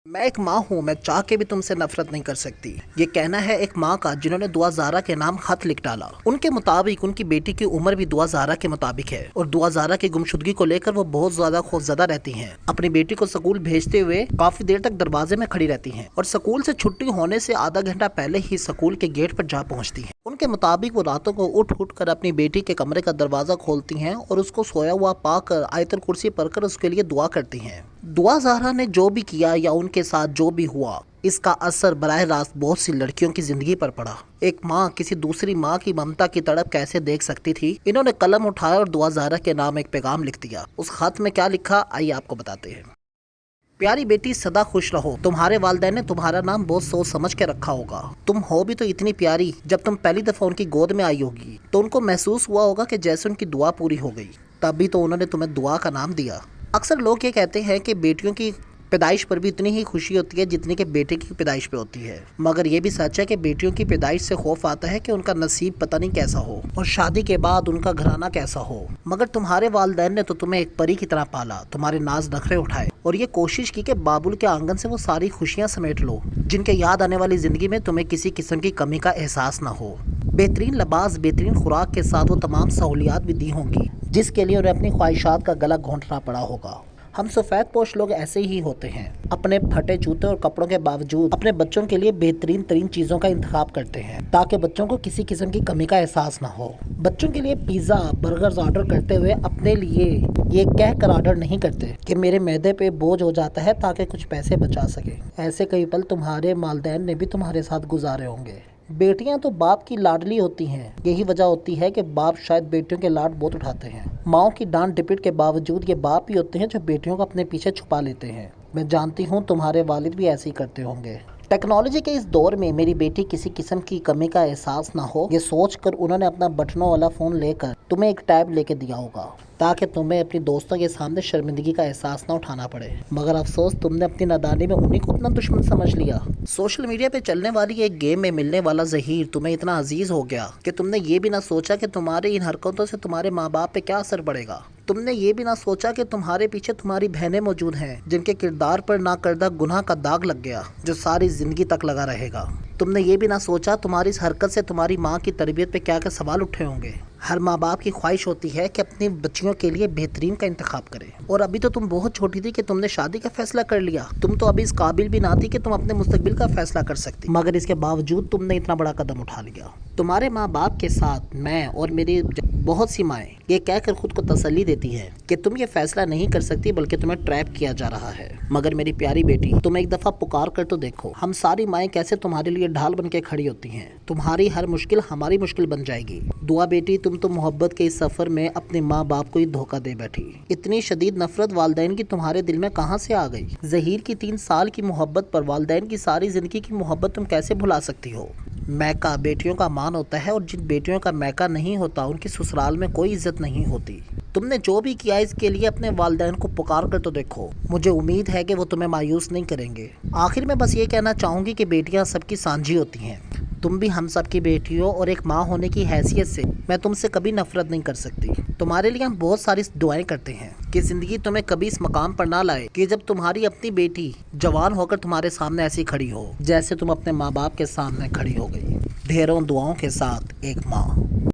मैं एक माँ हूँ, मैं चाह के भी तुमसे नफरत नहीं कर सकती। ये कहना है एक माँ का जिन्होंने दुआ ज़ारा के नाम खत लिख डाला। उनके मुताबिक उनकी बेटी की उम्र भी दुआ ज़ारा के मुताबिक है और दुआ ज़ारा की गुमशुदगी को लेकर वो बहुत ज्यादा खौफजदा रहती हैं। अपनी बेटी को स्कूल भेजते हुए काफी देर तक दरवाजे में खड़ी रहती हैं और स्कूल से छुट्टी होने से आधा घंटा पहले ही स्कूल के गेट पर जा पहुँचती हैं। उनके मुताबिक वो रातों को उठ कर अपनी बेटी के कमरे का दरवाजा खोलती हैं और उसको सोया हुआ पाकर आयतुल कुर्सी पढ़कर उसके लिए दुआ करती हैं। दुआ ज़ारा ने जो भी किया या उनके साथ जो भी हुआ, इसका असर बराह रास्त बहुत सी लड़कियों की जिंदगी पर पड़ा। एक माँ किसी दूसरी माँ की ममता की तड़प कैसे देख सकती थी। इन्होंने कलम उठाया और दुआ ज़ारा के नाम एक पैगाम लिख दिया। उस खत में क्या लिखा, आइए आपको बताते हैं। प्यारी बेटी, सदा खुश रहो। तुम्हारे वालिदैन ने तुम्हारा नाम बहुत सोच समझ के रखा होगा। तुम हो भी तो इतनी प्यारी। जब तुम पहली दफा उनकी गोद में आई होगी तो उनको महसूस हुआ होगा कि जैसे उनकी दुआ पूरी हो गई, तभी तो उन्होंने तुम्हें दुआ का नाम दिया। अक्सर लोग ये कहते हैं कि बेटियों की पैदाइश पर भी इतनी ही खुशी होती है जितनी कि बेटे की पैदाइश पे होती है, मगर ये भी सच है कि बेटियों की पैदाइश से खौफ आता है कि उनका नसीब पता नहीं कैसा हो और शादी के बाद उनका घराना कैसा हो। मगर तुम्हारे वालिदैन ने तो तुम्हें एक परी की तरह पाला, तुम्हारे नाज नखरे उठाए और ये कोशिश की कि बाबुल के आंगन से वो सारी खुशियाँ समेट लो जिनके याद आने वाली जिंदगी में तुम्हें किसी किस्म की कमी का एहसास ना हो। बेहतरीन लिबास, बेहतरीन खुराक के साथ वो तमाम सहूलियात भी दी होंगी जिसके लिए उन्हें अपनी ख्वाहिशात का गला घोंटना पड़ा होगा। हम सफ़ेद पोश लोग ऐसे ही होते हैं, अपने फटे जूते और कपड़ों के बावजूद अपने बच्चों के लिए बेहतरीन तरीन चीज़ों का इंतखाब करते हैं ताकि बच्चों को किसी किस्म की कमी का एहसास ना हो। बच्चों के लिए पिज़्ज़ा बर्गर्स ऑर्डर करते हुए अपने लिए ये कह कर ऑर्डर नहीं करते कि मेरे मैदे पे बोझ हो जाता है ताकि कुछ पैसे बचा सके। ऐसे कई पल तुम्हारे वालिदैन ने भी तुम्हारे साथ गुजारे होंगे। बेटियां तो बाप की लाडली होती हैं। यही वजह होती है कि बाप शायद बेटियों के लाड बहुत उठाते हैं। माओ की डांट डिपीट के बावजूद ये बाप ही होते हैं जो बेटियों को अपने पीछे छुपा लेते हैं। मैं जानती हूँ तुम्हारे वालिद भी ऐसे ही करते होंगे। टेक्नोलॉजी के इस दौर में मेरी बेटी किसी किस्म की कमी का एहसास ना हो, ये सोच कर उन्होंने अपना बटनों वाला फ़ोन लेकर तुम्हें एक टैब लेके दिया होगा ताकि तुम्हें अपनी दोस्तों के सामने शर्मिंदगी का एहसास ना उठाना पड़े। मगर अफसोस, तुमने अपनी नादानी में उन्हीं को अपना दुश्मन समझ लिया। सोशल मीडिया पे चलने वाली एक गेम में मिलने वाला ज़हीर तुम्हें इतना अजीज हो गया कि तुमने ये भी ना सोचा कि तुम्हारी इन हरकतों से तुम्हारे माँ बाप पे क्या असर पड़ेगा। तुमने ये भी ना सोचा कि तुम्हारे पीछे तुम्हारी बहनें मौजूद हैं जिनके किरदार पर ना करदा गुनाह का दाग लग गया जो सारी जिंदगी तक लगा रहेगा। तुमने ये भी ना सोचा तुम्हारी इस हरकत से तुम्हारी माँ की तरबियत पे क्या क्या सवाल उठे होंगे। हर माँ बाप की ख्वाहिश होती है कि अपनी बच्चियों के लिए बेहतरीन का इंतखाब करे, और अभी तो तुम बहुत छोटी थी कि तुमने शादी का फैसला कर लिया। तुम तो अभी इस काबिल भी ना थी कि तुम अपने मुस्तकबिल का फैसला कर सकती, मगर इसके बावजूद तुमने इतना बड़ा कदम उठा लिया। तुम्हारे माँ बाप के साथ मैं और मेरी बहुत सी माएँ ये कहकर खुद को तसल्ली देती हैं कि तुम ये फैसला नहीं कर सकती बल्कि तुम्हें ट्रैप किया जा रहा है। मगर मेरी प्यारी बेटी, तुम एक दफ़ा पुकार कर तो देखो। हम सारी माएँ कैसे तुम्हारे लिए ढाल बन के खड़ी होती हैं। तुम्हारी हर मुश्किल हमारी मुश्किल बन जाएगी। दुआ बेटी, तुम तो मोहब्बत के इस सफ़र में अपने माँ बाप को ही धोखा दे बैठी। इतनी शदीद नफरत वालिदैन की तुम्हारे दिल में कहाँ से आ गई? ज़हीर की 3 साल की मोहब्बत पर वालिदैन की सारी ज़िंदगी की मोहब्बत तुम कैसे भुला सकती हो? मैका बेटियों का मान होता है और जिन बेटियों का मैका नहीं होता उनकी ससुराल में कोई इज्जत नहीं होती। तुमने जो भी किया इसके लिए अपने वालिदैन को पुकार कर तो देखो। मुझे उम्मीद है कि वो तुम्हें मायूस नहीं करेंगे। आखिर में बस ये कहना चाहूँगी कि बेटियाँ सबकी सांझी होती हैं। तुम भी हम सब की बेटी हो और एक माँ होने की हैसियत से मैं तुमसे कभी नफरत नहीं कर सकती। तुम्हारे लिए हम बहुत सारी दुआएं करते हैं कि ज़िंदगी तुम्हें कभी इस मकाम पर ना लाए कि जब तुम्हारी अपनी बेटी जवान होकर तुम्हारे सामने ऐसी खड़ी हो जैसे तुम अपने माँ बाप के सामने खड़ी हो गई। ढेरों दुआओं के साथ, एक माँ।